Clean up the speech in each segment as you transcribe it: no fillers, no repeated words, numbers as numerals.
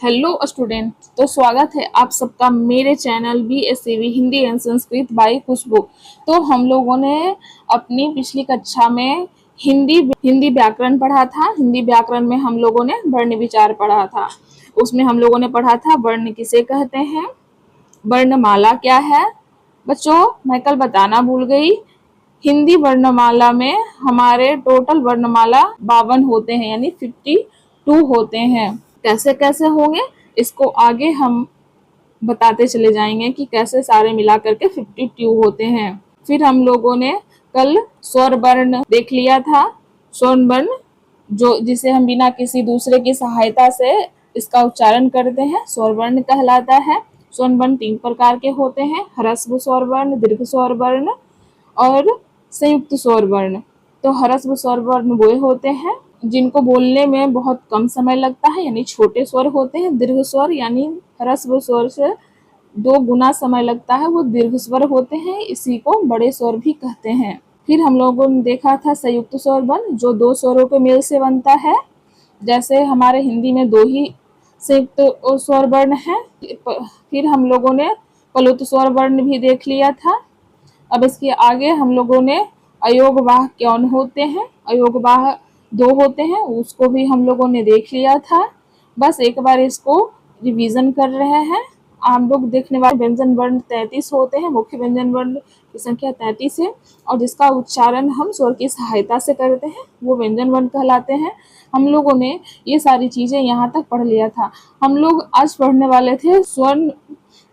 Hello student, तो स्वागत है आप सबका मेरे channel BSCV Hindi and Sanskrit by Khushbu. तो हम लोगों ने अपनी पिछली कक्षा में हिंदी व्याकरण पढ़ा था। हिंदी व्याकरण में हम लोगों ने वर्ण विचार पढ़ा था। उसमें हम लोगों ने पढ़ा था वर्ण किसे कहते हैं, वर्णमाला क्या है। बच्चों, मैं कल बताना भूल गई, हिंदी वर्णमाला में हमारे टोटल वर्णमाला 52 होते हैं, यानी 52 होते हैं। कैसे कैसे होंगे इसको आगे हम बताते चले जाएंगे कि कैसे सारे मिला करके 52 होते हैं। फिर हम लोगों ने कल स्वर वर्ण देख लिया था। स्वर वर्ण जो जिसे हम बिना किसी दूसरे की सहायता से इसका उच्चारण करते हैं स्वर वर्ण कहलाता है। स्वर वर्ण 3 प्रकार के होते हैं, ह्रस्व स्वर वर्ण, दीर्घ स्वर वर्ण और संयुक्त स्वर वर्ण। तो ह्रस्व स्वर वर्ण वो होते हैं जिनको बोलने में बहुत कम समय लगता है, यानी छोटे स्वर होते हैं। दीर्घ स्वर यानी ह्रस्व स्वर से 2 गुना समय लगता है, वो दीर्घ स्वर होते हैं। इसी को बड़े स्वर भी कहते हैं। फिर हम लोगों ने देखा था संयुक्त स्वर वर्ण, जो 2 स्वरों के मेल से बनता है। जैसे हमारे हिंदी में 2 ही संयुक्त स्वर वर्ण है। फिर हम लोगों ने प्लुत स्वर वर्ण भी देख लिया था। अब इसके आगे हम लोगों ने अयोगवाह कौन होते हैं, अयोगवाह 2 होते हैं, उसको भी हम लोगों ने देख लिया था। बस एक बार इसको रिवीजन कर रहे हैं। हम लोग देखने वाले व्यंजन वर्ण 33 होते हैं। मुख्य व्यंजन वर्ण की संख्या 33 है और जिसका उच्चारण हम स्वर की सहायता से करते हैं वो व्यंजन वर्ण कहलाते हैं। हम लोगों ने ये सारी चीजें यहाँ तक पढ़ लिया था। हम लोग आज पढ़ने वाले थे स्वर्ण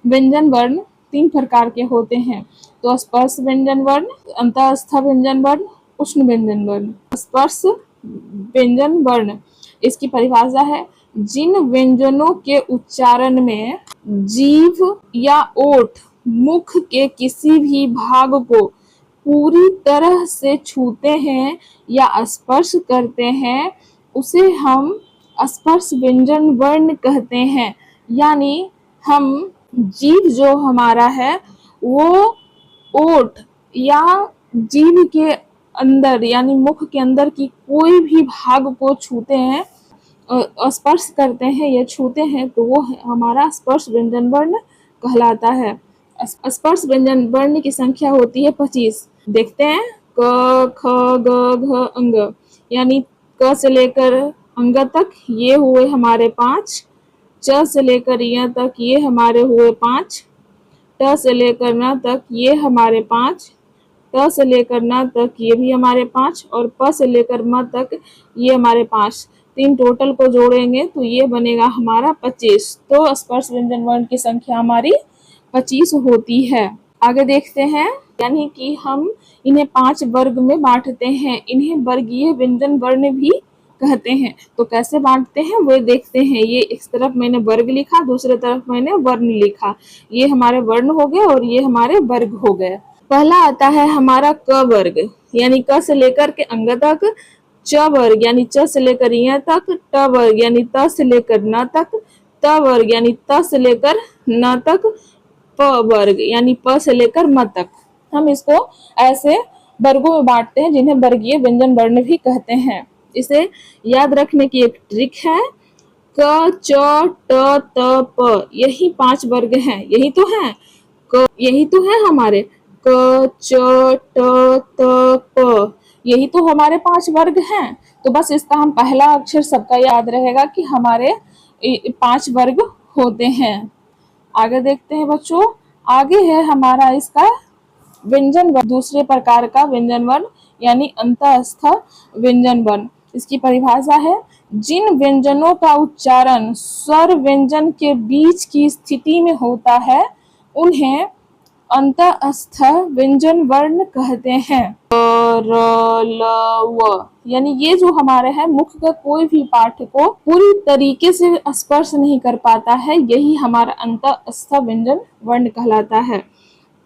व्यंजन वर्ण 3 प्रकार के होते हैं। तो स्पर्श व्यंजन वर्ण, अंतःस्थ व्यंजन वर्ण, उष्ण व्यंजन वर्ण। स्पर्श व्यंजन वर्ण, इसकी परिभाषा है जिन व्यंजनों के उच्चारण में जीभ या ओठ मुख के किसी भी भाग को पूरी तरह से छूते हैं या स्पर्श करते हैं उसे हम स्पर्श व्यंजन वर्ण कहते हैं। यानी हम जीभ जो हमारा है वो ओठ या जीभ के अंदर यानी मुख के अंदर की कोई भी भाग को छूते हैं, स्पर्श करते हैं या छूते हैं, तो वो हमारा स्पर्श व्यंजन वर्ण कहलाता है। स्पर्श व्यंजन वर्ण की संख्या होती है 25। देखते हैं, क ख ग घ अंग, यानी क से लेकर अंग तक ये हुए हमारे 5, च से लेकर य तक ये हमारे हुए 5, ट से लेकर न तक ये हमारे 5, त से लेकर न तक ये भी हमारे 5 और प से लेकर म तक ये हमारे 5। 3 टोटल को जोड़ेंगे तो ये बनेगा हमारा 25। तो स्पर्श व्यंजन वर्ण की संख्या हमारी 25 होती है। आगे देखते हैं, यानी कि हम इन्हें 5 वर्ग में बांटते हैं। इन्हें वर्गीय व्यंजन वर्ण भी कहते हैं। तो कैसे बांटते हैं वो देखते हैं। ये एक तरफ मैंने वर्ग लिखा, दूसरे तरफ मैंने वर्ण लिखा। ये हमारे वर्ण हो गए और ये हमारे वर्ग हो गए। पहला आता है हमारा क वर्ग, यानी क से लेकर के अंग तक, च वर्ग यानी च से लेकर य तक, ट वर्ग यानी त से लेकर न तक, त वर्ग यानी त से लेकर न तक, प वर्ग यानी प से लेकर म तक। हम इसको ऐसे वर्गों में बांटते हैं जिन्हें वर्गीय व्यंजन वर्ण भी कहते हैं। इसे याद रखने की एक ट्रिक है, क च ट त प, यही 5 वर्ग हैं। यही तो है हमारे क च ट त प, यही तो हमारे 5 वर्ग हैं। तो बस इसका हम पहला अक्षर सबका याद रहेगा कि हमारे 5 वर्ग होते हैं। आगे देखते हैं बच्चों, आगे है हमारा इसका व्यंजन वर्ण, दूसरे प्रकार का व्यंजन वर्ण यानी अंतःस्थ व्यंजन वर्ण। इसकी परिभाषा है जिन व्यंजनों का उच्चारण स्वर व्यंजन के बीच की स्थिति में होता है उन्हें अंतःस्थ व्यंजन वर्ण कहते हैं। र ल व, यानी ये जो हमारे है मुख का कोई भी पाठ को पूरी तरीके से स्पर्श नहीं कर पाता है, यही हमारा अंतःस्थ व्यंजन वर्ण कहलाता है।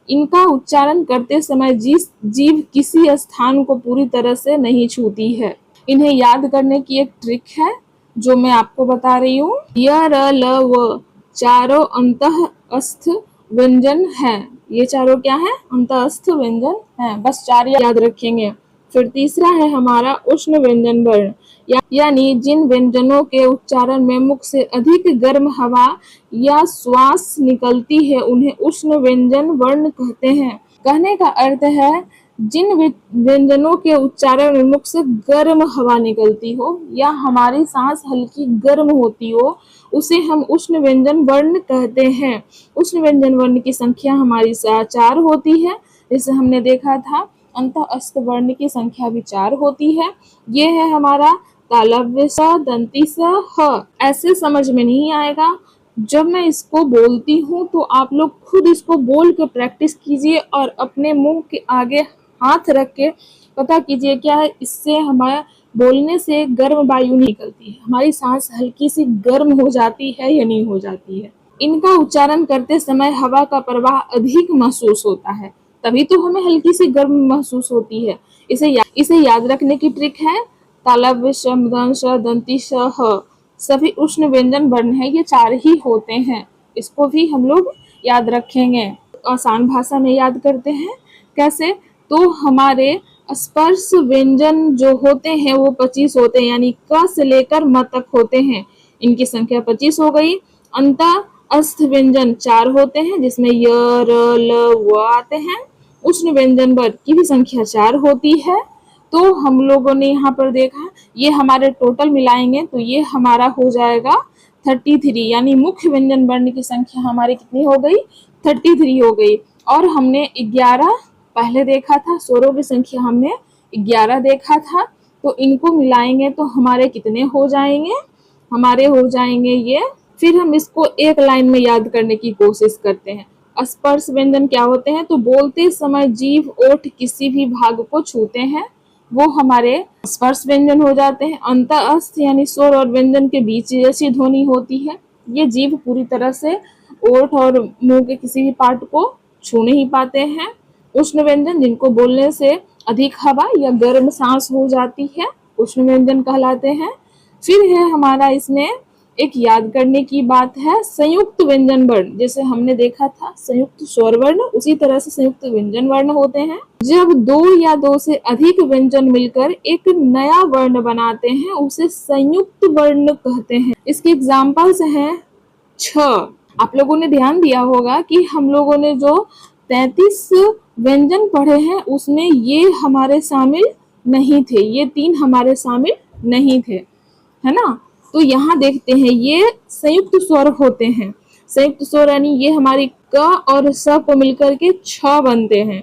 इनका उच्चारण करते समय जीभ किसी स्थान को पूरी तरह से नहीं छूती है। इन्हें याद करने की एक ट्रिक है जो मैं आपको बता रही हूँ। य र ल व चारों अंतःस्थ व्यंजन है। ये चारों क्या है? अंतःस्थ व्यंजन है। बस 4 याद रखेंगे। फिर तीसरा है हमारा उष्ण व्यंजन वर्ण, यानी जिन व्यंजनों के उच्चारण में मुख से अधिक गर्म हवा या श्वास निकलती है उन्हें उष्ण व्यंजन वर्ण कहते हैं। कहने का अर्थ है जिन व्यंजनों के उच्चारण में मुख से गर्म हवा निकलती हो या हमारी सांस हल्की गर्म होती हो उसे हम उष्ण व्यंजन वर्ण कहते हैं। उष्ण व्यंजन वर्ण की संख्या हमारी 4 होती है, जैसे हमने देखा था अंतः अस्त वर्ण की संख्या भी 4 होती है। ये है हमारा तालव्य स, दंती स, ह। ऐसे समझ में नहीं आएगा, जब मैं इसको बोलती हूँ तो आप लोग खुद इसको बोल के प्रैक्टिस कीजिए और अपने मुंह के आगे हाथ रख के पता कीजिए क्या है, इससे हमारा बोलने से गर्म वायु निकलती है, हमारी सांस हल्की सी गर्म हो जाती है या नहीं हो जाती है। इनका उच्चारण करते समय हवा का प्रवाह अधिक महसूस होता है, तभी तो हमें हल्की सी गर्म महसूस होती है। इसे याद रखने की ट्रिक है तालव्य श, मूर्धन्य श, दंती श, ह सभी उष्ण व्यंजन वर्ण है, ये 4 ही होते हैं। इसको भी हम लोग याद रखेंगे। आसान भाषा में याद करते हैं कैसे, तो हमारे स्पर्श व्यंजन जो होते हैं वो 25 होते हैं, यानी क से लेकर म तक होते हैं, इनकी संख्या 25 हो गई। अंतः अस्त व्यंजन 4 होते हैं जिसमें य, र, ल, व आते हैं। उष्ण व्यंजन वर्ण की भी संख्या 4 होती है। तो हम लोगों ने यहाँ पर देखा, ये हमारे टोटल मिलाएंगे तो ये हमारा हो जाएगा 33, यानी मुख्य व्यंजन वर्ण की संख्या हमारी कितनी हो गई, 33 हो गई। और हमने 11 पहले देखा था, स्वरों की संख्या हमने 11 देखा था, तो इनको मिलाएंगे तो हमारे कितने हो जाएंगे, हमारे हो जाएंगे ये। फिर हम इसको एक लाइन में याद करने की कोशिश करते हैं। स्पर्श व्यंजन क्या होते हैं, तो बोलते समय जीभ ओठ किसी भी भाग को छूते हैं वो हमारे स्पर्श व्यंजन हो जाते हैं। अंतःस्थ यानी स्वर और व्यंजन के बीच जैसी ध्वनि होती है, ये जीभ पूरी तरह से ओठ और मुंह के किसी भी पार्ट को छू नहीं पाते हैं। उष्ण व्यंजन जिनको बोलने से अधिक हवा या गर्म सांस हो जाती है, उष्ण व्यंजन कहलाते हैं। फिर है हमारा इसमें एक याद करने की बात है संयुक्त व्यंजन वर्ण, जैसे हमने देखा था संयुक्त स्वर वर्ण, उसी तरह से संयुक्त व्यंजन वर्ण होते हैं। जब 2 या 2 से अधिक व्यंजन मिलकर एक नया वर्ण बनाते हैं उसे संयुक्त वर्ण कहते हैं। इसके एग्जाम्पल्स हैं छ। आप लोगों ने ध्यान दिया होगा कि हम लोगों ने जो 33 व्यंजन पढ़े हैं उसमें ये हमारे शामिल नहीं थे, ये 3 हमारे शामिल नहीं थे, है ना। तो यहाँ देखते हैं ये संयुक्त स्वर होते हैं। संयुक्त स्वर यानी ये हमारी क और स को मिलकर के छ बनते हैं।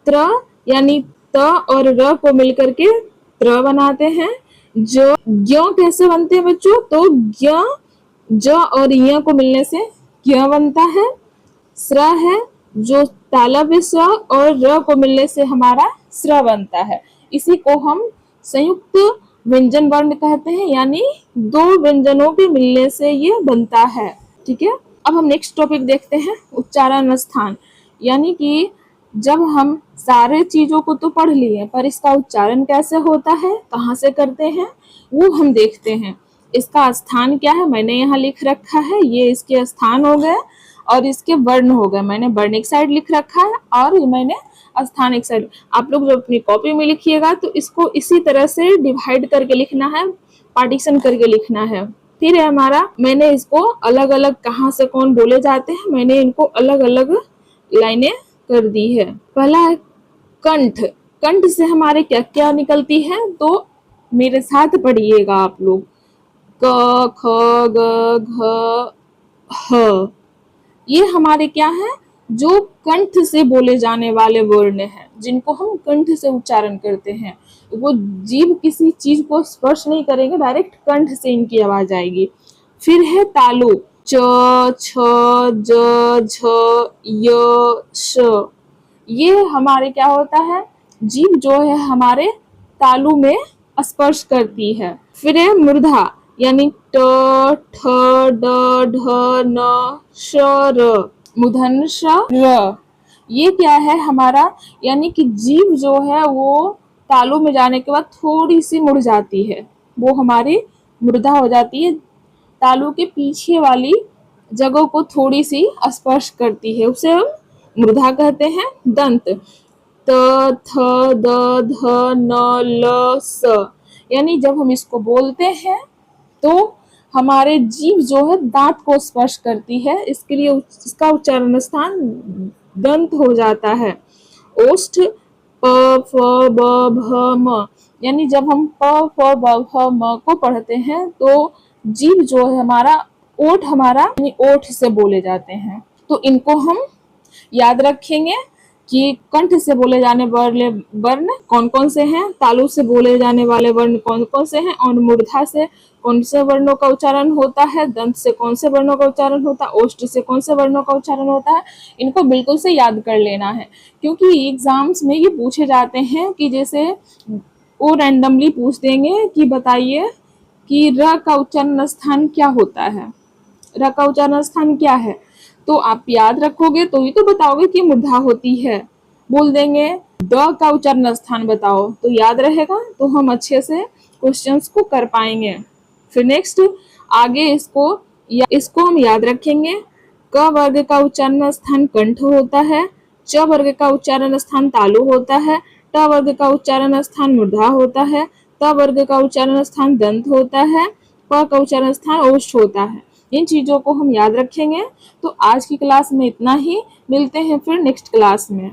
त्र यानी त और र को मिलकर के त्र बनाते हैं। ज ज्ञ कैसे बनते हैं बच्चों, तो ज्ञ ज और य को मिलने से ज्ञ बनता है। स्र है जो तालव्य स और र को मिलने से हमारा स्र बनता है। इसी को हम संयुक्त व्यंजन वर्ण कहते हैं, यानी 2 व्यंजनों के मिलने से ये बनता है। ठीक है, अब हम नेक्स्ट टॉपिक देखते हैं उच्चारण स्थान, यानी कि जब हम सारे चीजों को तो पढ़ लिए पर इसका उच्चारण कैसे होता है, कहाँ से करते हैं, वो हम देखते हैं। इसका स्थान क्या है, मैंने यहाँ लिख रखा है, ये इसके स्थान हो गए और इसके वर्ण हो गए। मैंने वर्ण एक साइड लिख रखा है और मैंने स्थान एक साइड। आप लोग जब अपनी कॉपी में लिखिएगा तो इसको इसी तरह से डिवाइड करके लिखना है, पार्टीशन करके लिखना है। फिर है हमारा, मैंने इसको अलग अलग कहाँ से कौन बोले जाते हैं, मैंने इनको अलग अलग लाइनें कर दी है। पहला है कंठ। कंठ से हमारे क्या क्या निकलती है, तो मेरे साथ पढ़िएगा आप लोग। क, ख, ग, घ, ह। ये हमारे क्या है, जो कंठ से बोले जाने वाले वर्ण हैं, जिनको हम कंठ से उच्चारण करते हैं। वो जीभ किसी चीज को स्पर्श नहीं करेंगे, डायरेक्ट कंठ से इनकी आवाज आएगी। फिर है तालु। च, छ, ज, झ, य, श। ये हमारे क्या होता है, जीभ जो है हमारे तालु में स्पर्श करती है। फिर है मूर्धा, यानी ट, ठ, ड, ढ, न, श, र, मूर्धन्य श, र। ये क्या है हमारा, यानी कि जीभ जो है वो तालु में जाने के बाद थोड़ी सी मुड़ जाती है, वो हमारी मूर्धा हो जाती है, तालु के पीछे वाली जगह को थोड़ी सी स्पर्श करती है, उसे हम मूर्धा कहते हैं। दंत, त, थ, द, ध, न, ल, स, यानी जब हम इसको बोलते हैं तो हमारे जीभ जो है दांत को स्पर्श करती है, इसके लिए इसका उच्चारण स्थान दंत हो जाता है। ओष्ठ प फ ब भ म, यानी जब हम प फ ब भ म को पढ़ते हैं तो जीभ जो है हमारा, ओठ हमारा यानी ओठ से बोले जाते हैं। तो इनको हम याद रखेंगे कि कंठ से बोले जाने वाले वर्ण कौन कौन से हैं, तालु से बोले जाने वाले वर्ण कौन कौन से हैं, और मूर्धा से कौन से वर्णों का उच्चारण होता है, दंत से कौन से वर्णों का उच्चारण होता है, ओष्ठ से कौन से वर्णों का उच्चारण होता है। इनको बिल्कुल से याद कर लेना है, क्योंकि एग्जाम्स में ये पूछे जाते हैं कि जैसे वो रैंडमली पूछ देंगे कि बताइए कि र का उच्चारण स्थान क्या होता है, र का उच्चारण स्थान क्या है, तो आप याद रखोगे तो ही तो बताओगे कि मूर्धा होती है। बोल देंगे द का उच्चारण स्थान बताओ तो याद रहेगा, तो हम अच्छे से क्वेश्चंस को कर पाएंगे। फिर नेक्स्ट आगे इसको हम याद रखेंगे। क वर्ग का उच्चारण स्थान कंठ होता है, च वर्ग का उच्चारण स्थान तालु होता है, ट वर्ग का उच्चारण स्थान मूर्धा होता है, त वर्ग का उच्चारण स्थान दंत होता है, प का उच्चारण स्थान ओष्ठ होता है। इन चीजों को हम याद रखेंगे। तो आज की क्लास में इतना ही, मिलते हैं फिर नेक्स्ट क्लास में।